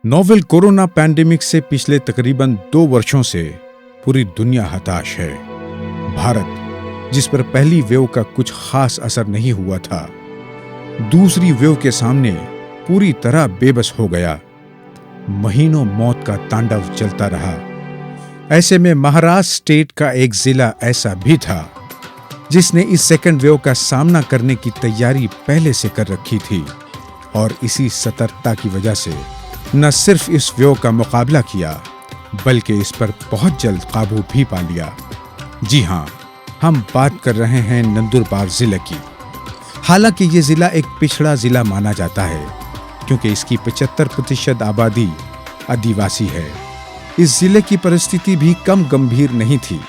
Novel corona pandemic से पिछले तकरीबन 2 वर्षों से पूरी दुनिया हताश है। भारत, जिस पर पहली वेव का कुछ खास असर नहीं हुआ था, दूसरी वेव के सामने पूरी तरह बेबस हो गया। महीनों मौत का तांडव चलता रहा। ऐसे में महाराष्ट्र स्टेट का एक जिला ऐसा भी था जिसने इस सेकंड वेव का सामना करने की तैयारी पहले से कर रखी थी और इसी सतर्कता की वजह से न सिर्फ इस वेव का मुकाबला किया बल्कि इस पर बहुत जल्द काबू भी पा लिया। जी हां, हम बात कर रहे हैं नंदुरबार जिले की। हालांकि ये जिला एक पिछड़ा जिला माना जाता है क्योंकि इसकी 75% आबादी आदिवासी है। इस जिले की परिस्थिति भी कम गंभीर नहीं थी।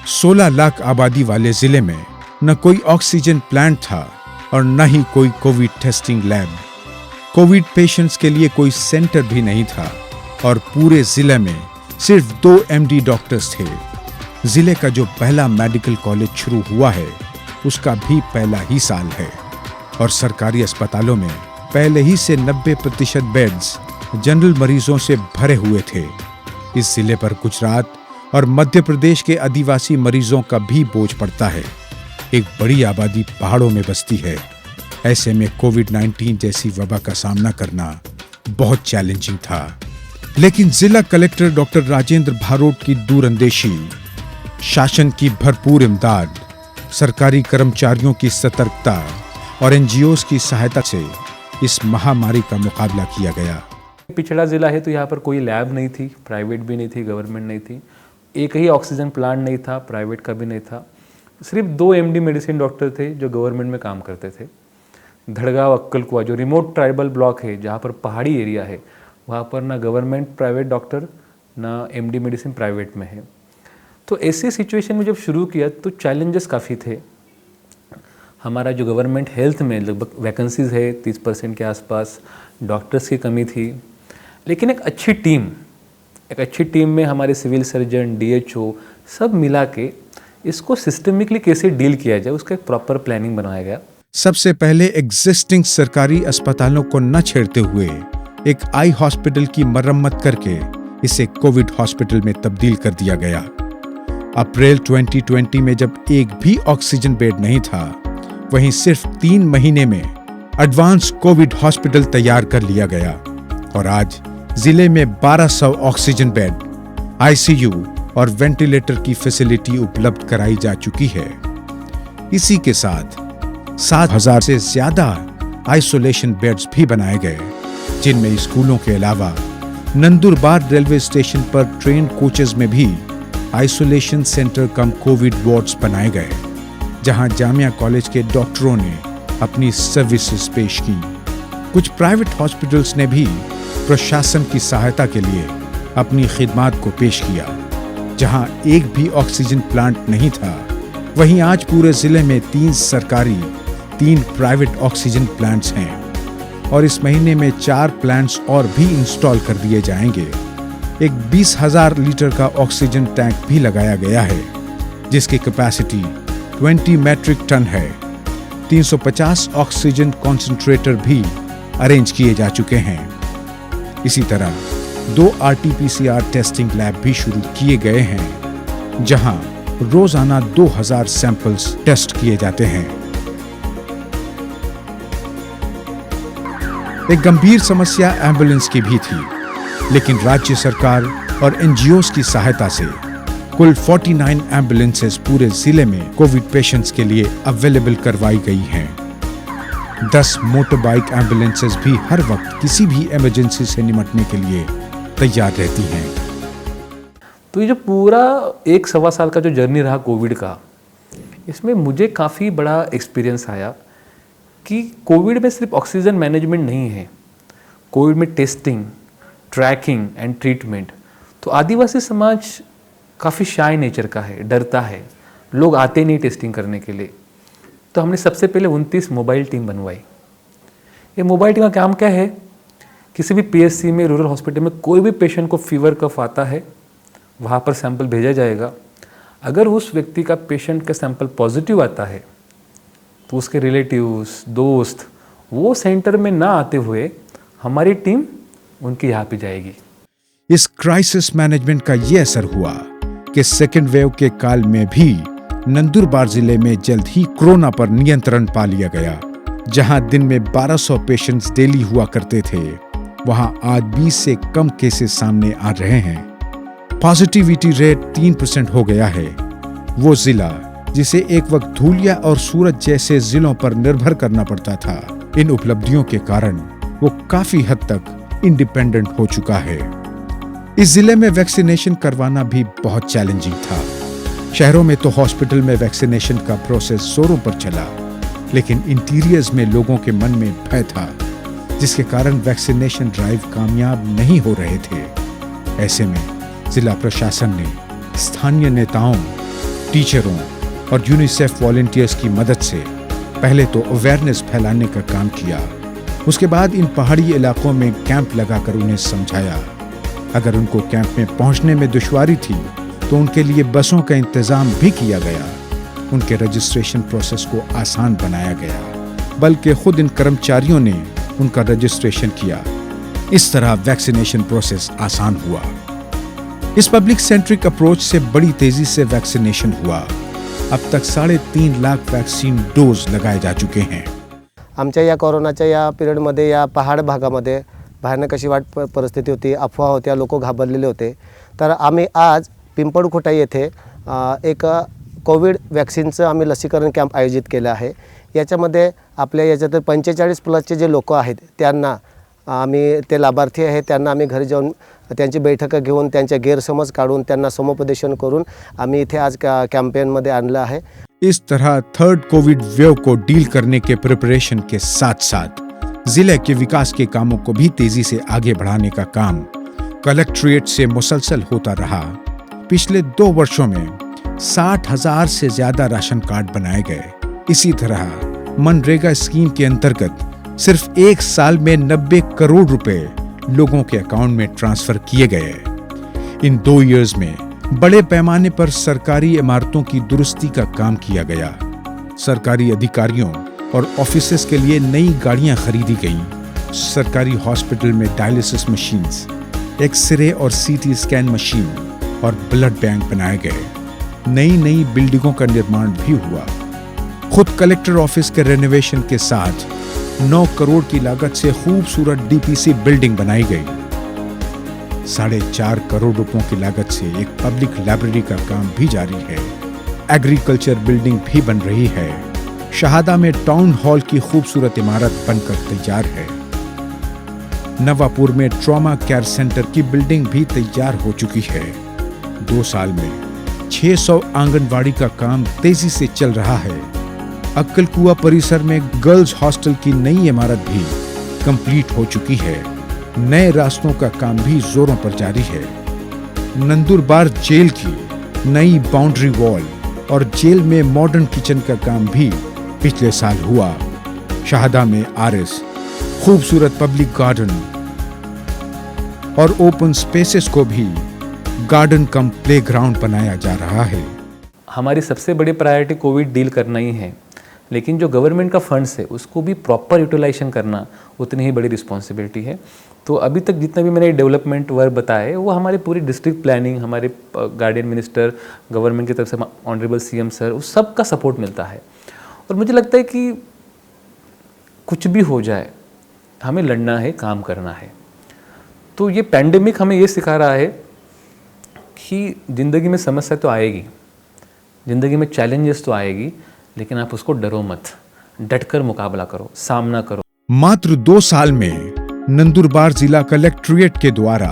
16 लाख आबादी वाले जिले में न कोई ऑक्सीजन प्लांट था और न ही कोई Covid testing lab. Covid patients के लिए कोई सेंटर भी नहीं था और पूरे जिले में सिर्फ 2 एमडी डॉक्टर्स थे। जिले का जो पहला मेडिकल कॉलेज शुरू हुआ है उसका भी पहला ही साल है और सरकारी अस्पतालों में पहले ही से 90% बेड्स जनरल मरीजों से भरे हुए थे। इस जिले पर गुजरात और मध्य प्रदेश के आदिवासी मरीजों का भी बोझ पड़ता है। एक बड़ी आबादी पहाड़ों में बसती है। ऐसे में कोविड-19 जैसी वबा का सामना करना बहुत चैलेंजिंग था। लेकिन जिला कलेक्टर डॉक्टर राजेंद्र भारोट की दूरंदेशी, शासन की भरपूर इमदाद, सरकारी कर्मचारियों की सतर्कता और एनजीओज की सहायता से इस महामारी का मुकाबला किया गया। पिछड़ा जिला है तो यहाँ पर कोई लैब नहीं थी, प्राइवेट भी नहीं थी, गवर्नमेंट नहीं थी। एक ही ऑक्सीजन प्लांट नहीं था, प्राइवेट का भी नहीं था। सिर्फ 2 एमडी मेडिसिन डॉक्टर थे जो गवर्नमेंट में काम करते थे। धड़गांव अक्कलकुआ जो रिमोट ट्राइबल ब्लॉक है, जहाँ पर पहाड़ी एरिया है, वहाँ पर ना गवर्नमेंट प्राइवेट डॉक्टर ना एमडी मेडिसिन प्राइवेट में है। तो ऐसी सिचुएशन में जब शुरू किया तो चैलेंजेस काफ़ी थे। हमारा जो गवर्नमेंट हेल्थ में लगभग वैकेंसीज़ है 30% के आसपास, डॉक्टर्स की कमी थी। लेकिन एक अच्छी टीम में हमारे सिविल सर्जन, डीएचओ सब मिला के इसको सिस्टमिकली कैसे डील किया जाए उसका एक प्रॉपर प्लानिंग बनाया गया। सबसे पहले एग्जिस्टिंग सरकारी अस्पतालों को न छेड़ते हुए एक आई हॉस्पिटल की मरम्मत करके इसे कोविड हॉस्पिटल में तब्दील कर दिया गया। अप्रैल 2020 में जब एक भी ऑक्सीजन बेड नहीं था, वहीं सिर्फ 3 महीने में एडवांस कोविड हॉस्पिटल तैयार कर लिया गया और आज जिले में 1200 ऑक्सीजन बेड, आईसीयू और वेंटिलेटर की फैसिलिटी उपलब्ध कराई जा चुकी है। इसी के साथ 7,000 से ज्यादा आइसोलेशन बेड्स भी बनाए गए, जिनमें स्कूलों के अलावा नंदुरबार रेलवे स्टेशन पर ट्रेन कोचेज में भी आइसोलेशन सेंटर कम कोविड वार्ड्स बनाए गए, जहां जामिया कॉलेज के डॉक्टरों ने अपनी सर्विसेज पेश की। कुछ प्राइवेट हॉस्पिटल्स ने भी प्रशासन की सहायता के लिए अपनी खिदमात को पेश किया। जहां एक भी ऑक्सीजन प्लांट नहीं था, वहीं आज पूरे जिले में 3 सरकारी, 3 प्राइवेट ऑक्सीजन प्लांट्स हैं और इस महीने में 4 प्लांट्स और भी इंस्टॉल कर दिए जाएंगे। एक 20,000 लीटर का ऑक्सीजन टैंक भी लगाया गया है, जिसकी कैपेसिटी 20 मैट्रिक टन है। 350 ऑक्सीजन कॉन्सेंट्रेटर भी अरेंज किए जा चुके हैं। इसी तरह 2 आरटीपीसीआर टेस्टिंग लैब भी शुरू किए गए हैं, जहां रोजाना 2000 सैंपल्स टेस्ट किए जाते हैं। एक गंभीर समस्या एम्बुलेंस की भी थी, लेकिन राज्य सरकार और एनजीओज की सहायता से कुल 49 एम्बुलेंसेस पूरे जिले में कोविड पेशेंट्स के लिए अवेलेबल करवाई गई हैं। 10 मोटर बाइक एम्बुलेंसेस भी हर वक्त किसी भी इमरजेंसी से निपटने के लिए तैयार रहती हैं। तो ये जो पूरा 1-1.25 साल का जो जर्नी रहा कोविड का, इसमें मुझे काफ़ी बड़ा एक्सपीरियंस आया कि कोविड में सिर्फ ऑक्सीजन मैनेजमेंट नहीं है, कोविड में टेस्टिंग, ट्रैकिंग एंड ट्रीटमेंट। तो आदिवासी समाज काफ़ी शाय नेचर का है, डरता है, लोग आते नहीं टेस्टिंग करने के लिए। तो हमने सबसे पहले 29 मोबाइल टीम बनवाई। ये मोबाइल टीम का काम क्या है? किसी भी पीएचसी में, रूरल हॉस्पिटल में कोई भी पेशेंट को फीवर कफ आता है, वहाँ पर सैंपल भेजा जाएगा। अगर उस व्यक्ति का, पेशेंट का सैंपल पॉजिटिव आता है तो उसके रिलेटिव्स, दोस्त वो सेंटर में ना आते हुए हमारी टीम उनकी यहाँ पे जाएगी। इस क्राइसिस मैनेजमेंट का यह असर हुआ कि सेकेंड वेव के काल में भी नंदुरबार जिले में जल्द ही कोरोना पर नियंत्रण पा लिया गया। जहां दिन में 1200 पेशेंट्स डेली हुआ करते थे, वहां आज 20 से कम केसेस सामने आ रहे हैं। पॉजिटिविटी रेट 3% हो गया है। वो जिला जिसे एक वक्त धूलिया और सूरत जैसे जिलों पर निर्भर करना पड़ता था, इन उपलब्धियों के कारण वो काफी हद तक इंडिपेंडेंट हो चुका है। इस जिले में वैक्सीनेशन करवाना भी बहुत चैलेंजिंग था। शहरों में तो हॉस्पिटल में वैक्सीनेशन का प्रोसेस जोरों पर चला, लेकिन इंटीरियर्स में लोगों के मन में भय था, जिसके कारण वैक्सीनेशन ड्राइव कामयाब नहीं हो रहे थे। ऐसे में जिला प्रशासन ने स्थानीय नेताओं, टीचरों और यूनिसेफ वॉलंटियर्स की मदद से पहले तो अवेयरनेस फैलाने का काम किया। उसके बाद इन पहाड़ी इलाकों में कैंप लगाकर उन्हें समझाया। अगर उनको कैंप में पहुंचने में दुश्वारी थी तो उनके लिए बसों का इंतजाम भी किया गया। उनके रजिस्ट्रेशन प्रोसेस को आसान बनाया गया, बल्कि खुद इन कर्मचारियों ने उनका रजिस्ट्रेशन किया। इस तरह वैक्सीनेशन प्रोसेस आसान हुआ। इस पब्लिक सेंट्रिक अप्रोच से बड़ी तेजी से वैक्सीनेशन हुआ। अब तक 3.5 लाख वैक्सीन डोज लगाए जा चुके हैं। आमच्या या कोरोनाच्या या पिरियडमध्ये या पहाड भागामध्ये भयानक अशी वाट परिस्थिती होती, अफवा होत्या, लोक घाबरलेले होते। तर आम्ही आज पिंपळखुटा येथे एक कोविड वॅक्सिनचं आम्ही लसीकरण कॅम्प आयोजित केलं आहे। याच्यामध्ये आपल्या याच्यात 45 प्लसचे जे लोक आहेत त्यांना आम्ही, ते लाभार्थी आहेत त्यांना आम्ही घरी जाऊन त्यांची बैठक घेऊन त्यांचे गैरसमज काढून त्यांना समुपदेशन करून आम्ही इथे आज कॅम्पेनमध्ये आणलं आहे। इस तरह थर्ड कोविड वेव को डील करने के प्रिपरेशन के साथ साथ जिले के विकास के कामों को भी तेजी से आगे बढ़ाने का काम कलेक्ट्रेट से मुसलसल होता रहा। पिछले 2 वर्षों में 60,000 से ज्यादा राशन कार्ड बनाए गए। इसी तरह मनरेगा स्कीम के अंतर्गत सिर्फ 1 साल में 90 करोड़ रुपए लोगों के अकाउंट में ट्रांसफर किए गए। इन 2 इयर्स में बड़े पैमाने पर सरकारी इमारतों की दुरुस्ती का काम किया गया। सरकारी अधिकारियों और ऑफिसेस के लिए नई गाड़ियां खरीदी गईं। सरकारी हॉस्पिटल में डायलिसिस मशीन्स, एक्सरे और सीटी स्कैन मशीन और ब्लड बैंक बनाए गए। नई बिल्डिंगों का निर्माण भी हुआ। खुद कलेक्टर ऑफिस के रेनोवेशन के साथ 9 करोड़ की लागत से खूबसूरत डीपीसी बिल्डिंग बनाई गई। 4.5 करोड़ रुपयों की लागत से एक पब्लिक लाइब्रेरी का काम भी जारी है। एग्रीकल्चर बिल्डिंग भी बन रही है। शहादा में टाउन हॉल की खूबसूरत इमारत बनकर तैयार है। नवापुर में ट्रॉमा केयर सेंटर की बिल्डिंग भी तैयार हो चुकी है। 2 साल में 600 आंगनवाड़ी का काम तेजी से चल रहा है। अक्कलकुआ परिसर में गर्ल्स हॉस्टल की नई इमारत भी कंप्लीट हो चुकी है। नए रास्तों का काम भी जोरों पर जारी है। नंदुरबार जेल की नई बाउंड्री वॉल और जेल में मॉडर्न किचन का काम भी पिछले साल हुआ। शाहदा में आरएस, खूबसूरत पब्लिक गार्डन और ओपन स्पेसेस को भी गार्डन कम प्लेग्राउंड बनाया जा रहा है। हमारी सबसे बड़ी प्रायोरिटी कोविड डील करना ही है, लेकिन जो गवर्नमेंट का फंड्स है उसको भी प्रॉपर यूटिलाइजेशन करना उतनी ही बड़ी रिस्पॉन्सिबिलिटी है। तो अभी तक जितना भी मैंने डेवलपमेंट वर्क बताए वो हमारी पूरी डिस्ट्रिक्ट प्लानिंग, हमारे गार्डियन मिनिस्टर, गवर्नमेंट की तरफ से ऑनरेबल सीएम सर, उस सब का सपोर्ट मिलता है। और मुझे लगता है कि कुछ भी हो जाए हमें लड़ना है, काम करना है। तो ये पैंडेमिक हमें ये सिखा रहा है कि ज़िंदगी में समस्या तो आएगी, ज़िंदगी में चैलेंजेस तो आएगी, लेकिन आप उसको डरो मत, डटकर मुकाबला करो, सामना करो। मात्र 2 साल में नंदुरबार जिला कलेक्ट्रेट के द्वारा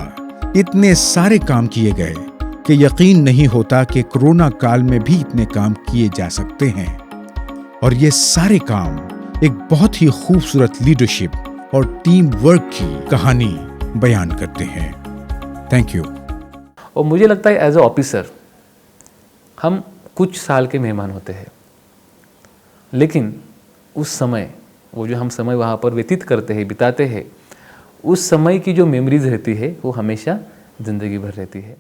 इतने सारे काम किए गए कि यकीन नहीं होता कि कोरोना काल में भी इतने काम किए जा सकते हैं। और ये सारे काम एक बहुत ही खूबसूरत लीडरशिप और टीम वर्क की कहानी बयान करते हैं। Thank you. और मुझे लगता है एज अ ऑफिसर हम कुछ साल के मेहमान होते हैं, लेकिन उस समय वो जो हम समय वहाँ पर व्यतीत करते हैं, बिताते हैं, उस समय की जो मेमोरीज रहती है वो हमेशा ज़िंदगी भर रहती है।